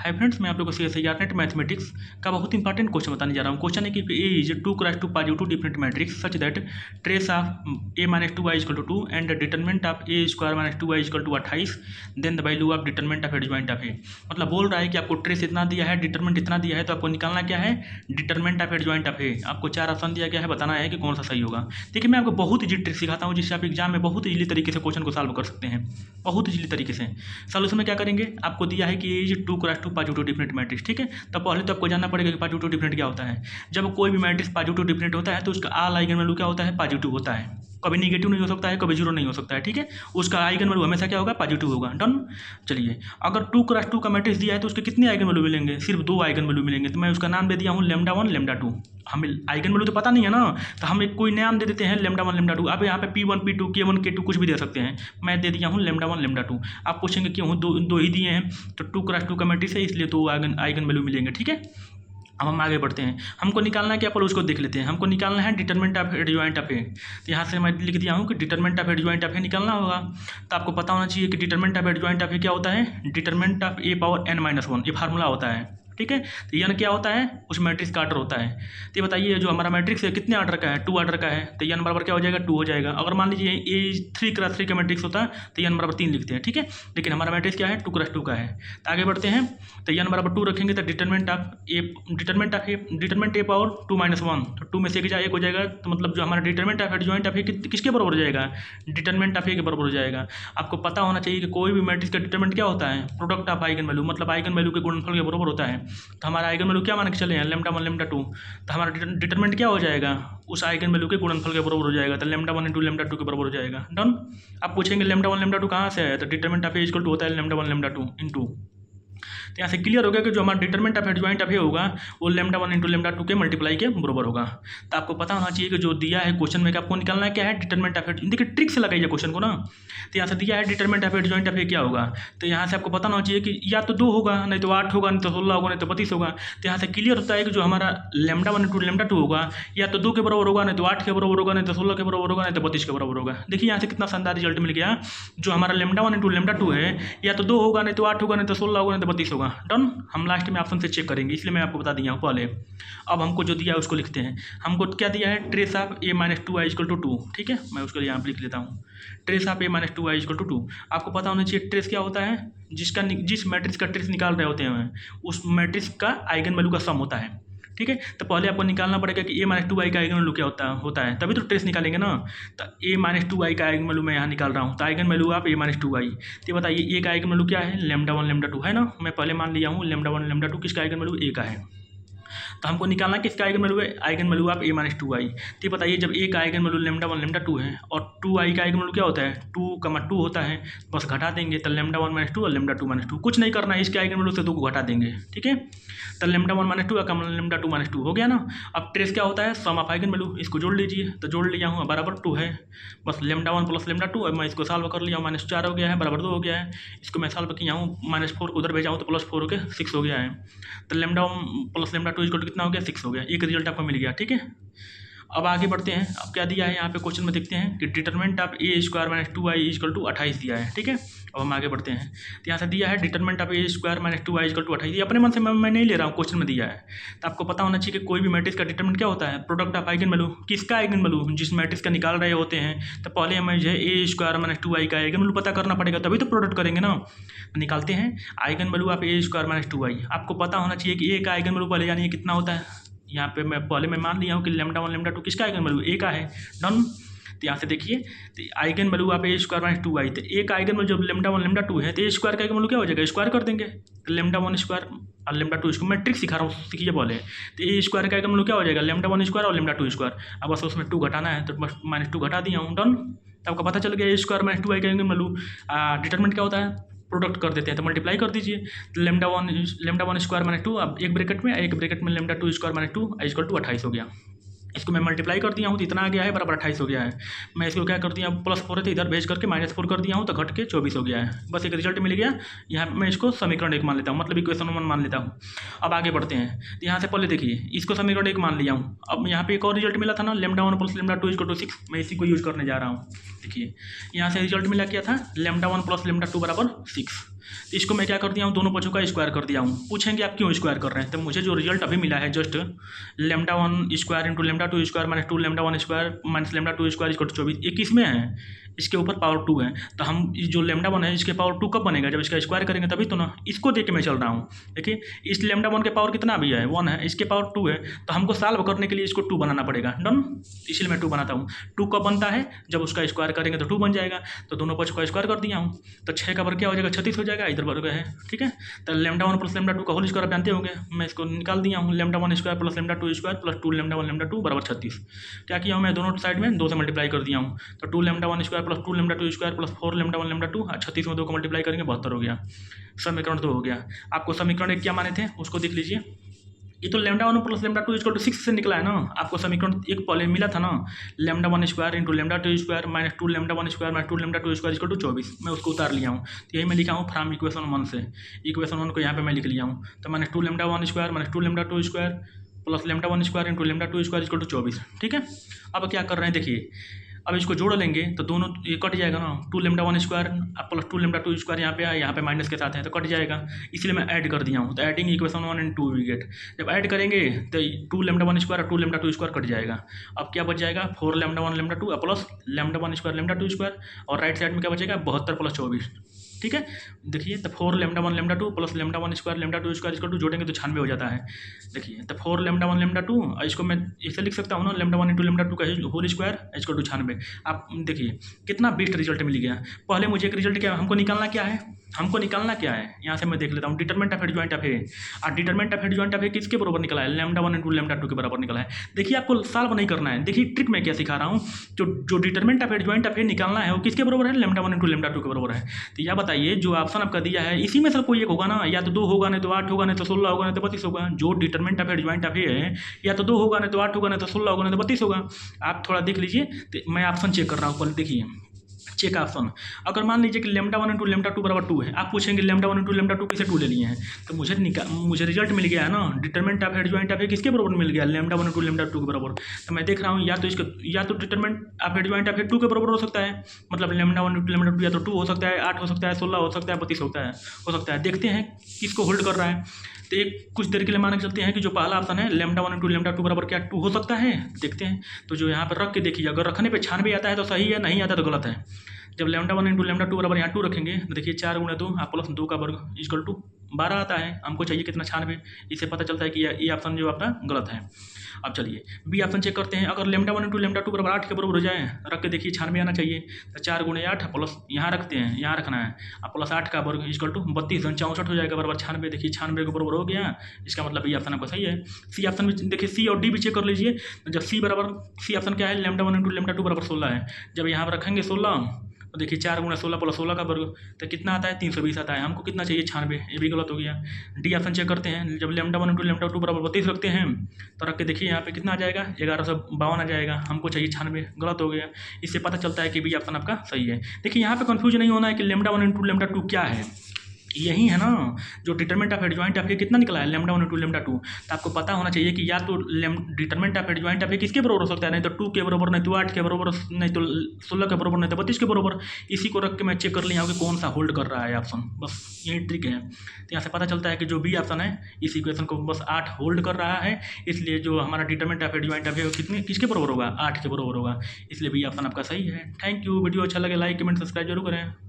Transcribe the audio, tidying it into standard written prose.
Hi friends, मैं आप लोगों को CSIR मैथमेटिक्स का बहुत इंपॉर्टेंट क्वेश्चन बताने जा रहा हूँ। क्वेश्चन है कि A is 2 cross 2 positive different matrix such that trace of A minus 2 Y equal to 2 and determinant of A square minus 2 Y equal to 28 then the value of determinant of adjoint of A. मतलब बोल रहा है कि आपको trace इतना दिया है, determinant इतना दिया है, तो आपको निकालना क्या है, डिटरमिनेंट ऑफ एडजॉइंट ऑफ ए। आपको 4 ऑप्शन दिया गया है, बताना है कि कौन सा सही होगा। देखिए, मैं आपको बहुत ईजी ट्रिक सिखाता हूँ जिससे आप एग्जाम में बहुत ईजी तरीके से क्वेश्चन को सॉल्व कर सकते हैं, बहुत ईजी तरीके से। सॉल्यूशन में क्या करेंगे, आपको दिया है कि A is 2 cross 2 positive different matrix, ठीक है। तो पहले तो आपको जानना पड़ेगा कि पॉजिटिव डिफरेंट क्या होता है। जब कोई भी मैट्रिक्स पॉजिटिव डिफरेंट होता है तो उसका ऑल आइगन वैल्यू क्या होता है, पॉजिटिव होता है। कभी नेगेटिव नहीं हो सकता है, कभी जीरो नहीं हो सकता है, ठीक है। उसका आइगन वैल्यू हमेशा क्या होगा, पॉजिटिव होगा। डन। चलिए, अगर 2 क्रॉस 2 का मैट्रिक्स दिया है तो उसके कितने आइगन वैल्यू मिलेंगे, सिर्फ 2 आइगन वैल्यू मिलेंगे। तो मैं उसका नाम दे दिया हूँ लैम्डा 1 लैम्डा 2। हमें आइगन वैल्यू तो पता नहीं है ना, तो हम एक कोई नाम दे देते हैं लैम्डा 1 लैम्डा 2। आप यहाँ पे P1 P2 K1 K2 कुछ भी दे सकते हैं। मैं दे दिया हूँ लैम्डा 1 लैम्डा 2। आप पूछेंगे क्यों, दो ही दिए हैं, तो 2 क्रॉस 2 का मैट्रिक्स है इसलिए 2 आइगन वैल्यू मिलेंगे, ठीक है। अब हम आगे बढ़ते हैं। हमको निकालना है क्या, पर उसको देख लेते हैं। हमको निकालना है डिटरमिनेंट ऑफ एडजॉइंट ऑफ ए। तो यहाँ से मैं लिख दिया हूँ कि डिटरमिनेंट ऑफ एडजॉइंट ऑफ ए निकालना होगा। तो आपको पता होना चाहिए कि डिटरमिनेंट ऑफ एडजॉइंट ऑफ ए क्या होता है, determinant of A power n-1, ये फार्मूला होता है, ठीक है। तो n क्या होता है, उस मैट्रिक्स का ऑर्डर होता है। तो ये बताइए, जो हमारा मैट्रिक्स है कितने ऑर्डर का है, 2 ऑर्डर का है। तो n बराबर क्या हो जाएगा, 2 हो जाएगा। अगर मान लीजिए ए 3 क्रॉस 3 का मैट्रिक्स होता है तो n बराबर 3 लिखते हैं, ठीक है। लेकिन हमारा मैट्रिक्स क्या है, 2 क्रॉस 2 का है। तो आगे बढ़ते हैं। तो n बराबर 2 रखेंगे तो डिटरमिनेंट ए पावर 2-1, तो 2 में से 1 हो जाएगा। तो मतलब जो हमारा डिटरमिनेंट ऑफ एडजॉइंट ऑफ ए किसके बराबर हो जाएगा, डिटरमिनेंट ऑफ ए के बराबर हो जाएगा। आपको पता होना चाहिए कि कोई भी मैट्रिक्स का डिटरमिनेंट क्या होता है, प्रोडक्ट ऑफ आइगन वैल्यू, मतलब आइगन वैल्यू के गुणनफल के बराबर होता है। तो हमारा आइगन वैल्यू क्या मान के चले हैं, लैम्डा 1 लैम्डा 2। तो हमारा डिटरमिनेंट क्या हो जाएगा, उस आइगन वैल्यू के गुणनफल के बराबर हो जाएगा। तो लैम्डा 1 इंटू लैम्डा 2 के बराबर हो जाएगा। डन। आप पूछेंगे लैम्डा 1 लैम्डा 2 कहाँ से है, तो determinant of A equal to होता है लैम्डा 1 लैम्डा 2 इंटू। तो यहाँ से क्लियर हो गया कि जो हमारा डिटरमिनेंट ऑफ एडजॉइंट ऑफ ए होगा वो लैम्डा 1 इंटू लैम्डा 2 के मल्टीप्लाई के बराबर होगा। तो आपको पता होना चाहिए कि जो दिया है क्वेश्चन में कि आपको निकालना है क्या है, डिटरमिनेंट ऑफ एडजॉइंट। देखिए, ट्रिक से लगाइए क्वेश्चन को ना। तो यहाँ से दिया है डिटरमिनेंट ऑफ एडजॉइंट ऑफ ए क्या होगा। तो यहाँ से आपको पता होना चाहिए कि या तो 2 होगा, नहीं तो 8 होगा, नहीं तो 16 होगा, नहीं तो 32 होगा। तो यहाँ से क्लियर होता है कि जो हमारा लैम्डा 1 इंटू लैम्डा 2 होगा या तो 2 के बराबर होगा, नहीं तो 8 के बराबर होगा, नहीं तो 16 के बराबर होगा, नहीं तो 32 के बराबर होगा। देखिए यहाँ से कितना शानदार रिजल्ट मिल गया। जो हमारा लैम्डा 1 इंटू लैम्डा 2 है या तो 2 होगा, नहीं तो 8 होगा, नहीं तो 16 होगा, नहीं तो 32 होगा। डन। हम लास्ट में ऑप्शन से चेक करेंगे, इसलिए मैं आपको बता दिया हूँ पहले। अब हमको जो दिया है उसको लिखते हैं। हमको क्या दिया है, trace of A minus 2 Y equal to 2, ठीक है। मैं उसको यहाँ पर लिख लेता हूँ, trace of A minus 2 Y equal to 2। आपको पता होना चाहिए ट्रेस क्या होता है, जिस मैट्रिक्स का ट्रेस निकाल रहे होते हैं उस मैट्रिक्स का आइगन वैल्यू का सम होता है, ठीक है। तो पहले आपको निकालना पड़ेगा कि ए माइनस 2 वाई का आइगन वैल्यू क्या होता है, तभी तो ट्रेस निकालेंगे ना। तो ए माइनस 2 वाई का आइगन वैल्यू मैं यहाँ निकाल रहा हूँ। तो आइगन वैल्यू आप ए माइनस 2 वाई। तो बताइए ए का आइगन वैल्यू क्या है, लैम्डा 1 लैम्डा 2 है ना। मैं पहले मान लिया हूँ लैम्डा 1 लैम्डा 2 किसका आइगन वैल्यू, ए का है। तो हमको निकालना किसका आइगन वैल्यू है, आइगन वैल्यू आप ए माइनस 2 आई। तो बताइए, जब ए का आइगन वैल्यू लैम्डा 1 लैम्डा 2 है और 2 आई का आइगन वैल्यू क्या होता है, 2 होता है, बस घटा देंगे। तो लैम्डा 1 माइनस 2 और लैम्डा 2 माइनस 2, कुछ नहीं करना है, इसके आइगन वैल्यू से 2 को घटा देंगे, ठीक है। तो लैम्डा 1 माइनस 2 का लैम्डा 2 माइनस 2 हो गया ना। अब ट्रेस क्या होता है, सम ऑफ आइगन वैल्यू, इसको जोड़ लीजिए। तो जोड़ लिया हूँ, बराबर 2 है, बस लैम्डा 1 प्लस लैम्डा 2। मैं इसको सॉल्व कर लिया हूँ, -4 हो गया है, बराबर 2 हो गया है। इसको मैं सॉल्व किया हूँ, -4 को उधर भेजा हूँ तो +4 हो गया, 6 हो गया है। तो lambda 1 plus lambda 2 equal to कितना हो गया, 6 हो गया। एक रिजल्ट आपको मिल गया, ठीक है। अब आगे बढ़ते हैं। अब क्या दिया है यहाँ पे क्वेश्चन में, देखते हैं कि determinant of A square minus 2 Y equal to 28 दिया है, ठीक है। अब हम आगे बढ़ते हैं। तो यहाँ से दिया है determinant of A square minus 2 Y equal to 28। ये अपने मन से मैं नहीं ले रहा हूँ, क्वेश्चन में दिया है। तो आपको पता होना चाहिए कि कोई भी मैट्रिक्स का डिटरमिनेंट क्या होता है, प्रोडक्ट ऑफ आइगन वैल्यू। किसका आइगन वैल्यू, जिस मैट्रिक्स का निकाल रहे होते हैं। तो पहले हमें जो है ए स्क्वायर माइनस 2 वाई का आइगन वैल्यू पता करना पड़ेगा, तभी तो प्रोडक्ट करेंगे ना। निकालते हैं eigen value of A square minus 2 Y. आपको पता होना चाहिए कि ए का आइगन वैल्यू पहले यानी कितना होता है। यहाँ पे मैं मान लिया हूँ कि लैम्डा 1 लैम्डा 2 किसका आइगन वैल्यू, ए का है। डन। तो यहाँ से देखिए, तो आइगन वैल्यू आप ए स्क्वायर माइनस 2 आई। तो ए का आइगन वैल्यू जब लैम्डा 1 लैम्डा 2 है तो ए स्क्वायर का आइगन वैल्यू क्या हो जाएगा, स्क्वायर कर देंगे। तो लैम्डा 1 स्क्वायर और लैम्डा 2 स्क्वायर, मैं ट्रिक सिखा रहा हूँ, सीखिए बोले। तो ए स्क्वायर का आइगन वैल्यू क्या हो जाएगा, लैम्डा 1 स्क्वायर और लैम्डा 2 स्क्वायर। अब बस उसमें 2 घटाना है, तो बस -2 घटा दिया हूँ। डन। तो आपको पता चल गया ए स्क्वायर माइनस 2 आई का आइगन वैल्यू। डिटरमिनेंट क्या होता है, प्रोडक्ट कर देते हैं, तो मल्टीप्लाई कर दीजिए। तो लैम्डा 1 स्क्वायर माइनस 2, अब एक ब्रैकेट में lambda 2 square minus 2 equal to 28 हो गया। इसको मैं मल्टीप्लाई कर दिया हूँ तो इतना आ गया है, बराबर 28 हो गया है। मैं इसको क्या कर दिया, +4 है इधर भेज करके -4 कर दिया हूँ, तो घट के 24 हो गया है। बस एक रिजल्ट मिल गया। यहाँ मैं इसको समीकरण 1 मान लेता हूँ, मतलब इक्वेशन 1 मान लेता हूँ। अब आगे बढ़ते हैं। तो यहाँ से पहले देखिए, इसको समीकरण 1 मान लिया हूँ। अब यहाँ पे एक और रिजल्ट मिला था ना, lambda 1 plus lambda 2 equal to 6। मैं इसी को यूज़ करने जा रहा हूँ। देखिए यहाँ से रिजल्ट मिला क्या था, लैम्डा 1 प्लस लैम्डा 2 बराबर 6। तो इसको मैं क्या कर दिया हूँ, दोनों पक्षों का स्क्वायर कर दिया हूँ। पूछेंगे आप क्यों स्क्वायर कर रहे हैं, तो मुझे जो रिजल्ट अभी मिला है just lambda one square into lambda two square minus 2 lambda one square minus lambda two square equal to 24, ये किस में है, इसके ऊपर पावर 2 है। तो हम जो लेमडा वन है इसके पावर 2 कब बनेगा, जब इसका स्क्वायर करेंगे तभी तो ना। इसको देख के मैं चल रहा हूँ। देखिए इस लेमडा वन के पावर कितना भी है, 1 है, इसके पावर 2 है, तो हमको सॉल्व करने के लिए इसको 2 बनाना पड़ेगा। डन, इसलिए मैं 2 बनाता हूँ। 2 कब बनता है, जब उसका स्क्वायर करेंगे तो 2 बन जाएगा। तो दोनों पक्ष का स्क्वायर कर दिया हूँ, तो 6 का वर्ग क्या हो जाएगा, 36 हो जाएगा, इधर वर्ग है। ठीक है, तो lambda one plus lambda to का होल स्क्वायर आप जानते होंगे, मैं इसको निकाल दिया हूँ। Lambda one square plus lambda two square plus 2 lambda one lambda two बराबर 36। क्या किया हूँ मैं, दोनों साइड में 2 से मल्टीप्लाई कर दिया हूँ। तो 2 lambda one square plus 2 lambda two square plus 4 lambda one lambda two, 36 में 2 को मल्टीप्लाई करेंगे 72 हो गया। समीकरण 2 हो गया। आपको समीकरण 1 क्या माने थे उसको देख लीजिए। ये तो lambda one plus lambda two equal to 6 से निकला है ना। आपको समीकरण 1 पहले मिला था ना, lambda one square into lambda two square minus 2 lambda one square minus 2 lambda two square equal to 24। मैं उसको उतार लिया हूँ, तो यही मैं लिखा हूँ फ्रॉम इक्वेशन 1 से। इक्वेशन 1 को यहाँ पे मैं लिख लिया हूँ। तो minus 2 lambda one square minus 2 lambda two square plus lambda one square into lambda two square equal to 24। ठीक है, अब क्या कर रहे हैं देखिए, अब इसको जोड़ लेंगे तो दोनों ये कट जाएगा ना। 2 lambda one square plus 2 lambda two square यहाँ पे आया, यहाँ पे माइनस के साथ है तो कट जाएगा, इसलिए मैं ऐड कर दिया हूँ। तो adding equation 1 and 2 we get, जब ऐड करेंगे तो 2 लेमडा वन स्क्वायर और 2 लेमडा टू स्क्वायर कट जाएगा। अब क्या बच जाएगा, 4 lambda one lambda two plus lambda one square lambda two square, और राइट साइड में क्या बचेगा, 72 प्लस 24। ठीक है, देखिए तो 4 lambda one lambda two plus lambda one square lambda two square इसको 2 जोड़ेंगे तो 96 हो जाता है। देखिए तो 4 लेमडा वन लेमडा टू, इसको मैं इसे लिख सकता हूँ ना, lambda one into lambda to का होल स्क्वायर इसको 96। आप देखिए कितना बेस्ट रिजल्ट मिल गया। पहले मुझे एक रिजल्ट क्या हमको निकालना क्या है, हमको निकालना क्या है, यहाँ से मैं देख लेता हूँ। डिटरमिनेंट ऑफ एडजॉइंट ऑफ ए, और डिटरमिनेंट ऑफ एडजॉइंट ऑफ ए किसके बराबर निकला है, lambda one into lambda to के बराबर निकला है। देखिए आपको सॉल्व नहीं करना है, देखिए ट्रिक मैं क्या सिखा रहा हूँ। जो डिटरमिनेंट ऑफ एडजॉइंट ऑफ ए निकालना है वो किसके बराबर है, lambda one into lambda to के बराबर है। तो यह बताइए जो ऑप्शन आपका दिया है इसी में से कोई एक होगा ना, या तो 2 होगा, नहीं तो 8 होगा, नहीं तो 16 होगा, नहीं तो 32 होगा। जो डिटरमिनेंट ऑफ एडजॉइंट ऑफ ए है या तो 2 होगा, नहीं तो 8 होगा, नहीं तो 16 होगा, नहीं तो 32 होगा। आप थोड़ा देख लीजिए, तो मैं ऑप्शन चेक कर रहा हूँ, पहले देखिए चेक ऑप्शन। अगर मान लीजिए कि lambda one into lambda to बराबर 2 है, आप पूछेंगे lambda one into lambda to किसे 2 ले लिए हैं, तो मुझे रिजल्ट मिल गया है ना, डिटरमिनेंट ऑफ एडजॉइंट ऑफ ए किसके बराबर मिल गया, lambda one into lambda to के बराबर। तो मैं देख रहा हूँ या तो डिटरमिनेंट ऑफ एडजॉइंट ऑफ ए 2 के बराबर हो सकता है, मतलब lambda one into lambda to या तो 2 हो सकता है, 8 हो सकता है, 16 हो सकता है, 32 हो सकता है। देखते हैं किसको होल्ड कर रहा है। तो एक कुछ देर के लिए मान के चलते हैं कि जो पहला ऑप्शन है lambda one into lambda to बराबर क्या 2 हो सकता है, देखते हैं। तो जो यहाँ पर रख के देखिए, अगर रखने पे 96 आता है तो सही है, नहीं आता तो गलत है। जब lambda one into lambda to बराबर यहाँ 2 रखेंगे तो देखिए 4 गुणा 2 आप प्लस 2 का वर्ग इक्वल टू 12 आता है। हमको चाहिए कितना, 96। इससे पता चलता है कि ये ऑप्शन जो आपका गलत है। अब चलिए बी ऑप्शन चेक करते हैं। अगर lambda one into lambda to बराबर 8 के बराबर हो जाए, रख के देखिए 96 आना चाहिए। तो 4 गुणे 8 प्लस यहाँ रखते हैं, यहाँ रखना है, अब प्लस 8 का वर्ग इक्वल टू 32 64 हो जाएगा बराबर 96। देखिए 96 के बराबर हो गया, इसका मतलब ये ऑप्शन आपका सही है। सी ऑप्शन में देखिए सी और डी भी चेक कर लीजिए। जब सी ऑप्शन क्या है, lambda one into lambda to बराबर 16 है। जब यहाँ पर रखेंगे 16 तो देखिए 4 गुणा 16 प्लस 16 का वर्ग तो कितना आता है, 320 आता है। हमको कितना चाहिए, 96, ये भी गलत हो गया। डी ऑप्शन चेक करते हैं। जब lambda one into lambda to बराबर 32 रखते हैं तो रख के देखिए यहाँ पे कितना आ जाएगा, 1152 आ जाएगा। हमको चाहिए 96, गलत हो गया। इससे पता चलता है कि बी ऑप्शन आपका सही है। देखिए यहाँ पे कंफ्यूज नहीं होना है कि lambda one into lambda to क्या है, यही है ना जो डिटरमिनेंट ऑफ एडजॉइंट ऑफ ए कितना निकला है, lambda one into lambda to. तो आपको पता होना चाहिए कि या तो डिटरमिनेंट ऑफ एडजॉइंट ऑफ ए किसके बराबर हो सकता है, नहीं तो 2 के बराबर, नहीं तो 8 के बराबर, नहीं तो 16 के बराबर, नहीं तो 32 के बराबर। इसी को रख के मैं चेक कर लिया हूँ कि कौन सा होल्ड कर रहा है ऑप्शन, बस यही ट्रिक है। तो यहाँ से पता चलता है कि जो बी ऑप्शन है इस इक्वेशन को बस 8 होल्ड कर रहा है, इसलिए जो हमारा डिटरमिनेंट ऑफ एडजॉइंट ऑफ ए किसके बराबर होगा, 8 के बराबर होगा, इसलिए बी ऑप्शन आपका सही है। Thank you. वीडियो अच्छा लगे लाइक कमेंट सब्सक्राइब जरूर करें।